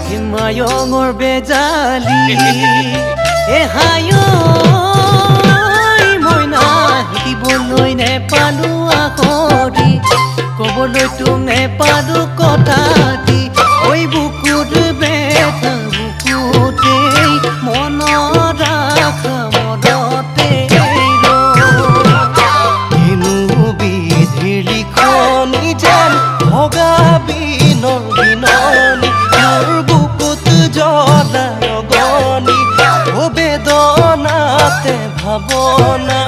হিমায়ঙৰ বেজালি এহায়ো মইনা শিকিবলৈ নেপালো আখৰি ক'বলৈ তোক নেপালো কথা দি ঐ বুকুত বেথা বুকুতেই মনত ৰাখা মনতে কিনো বিধিৰ লিখনি যেন ভগা বিনৰ বিননি মোৰ বুকুত জ্বলা ৰগনি বেদনাতে ভাৱনা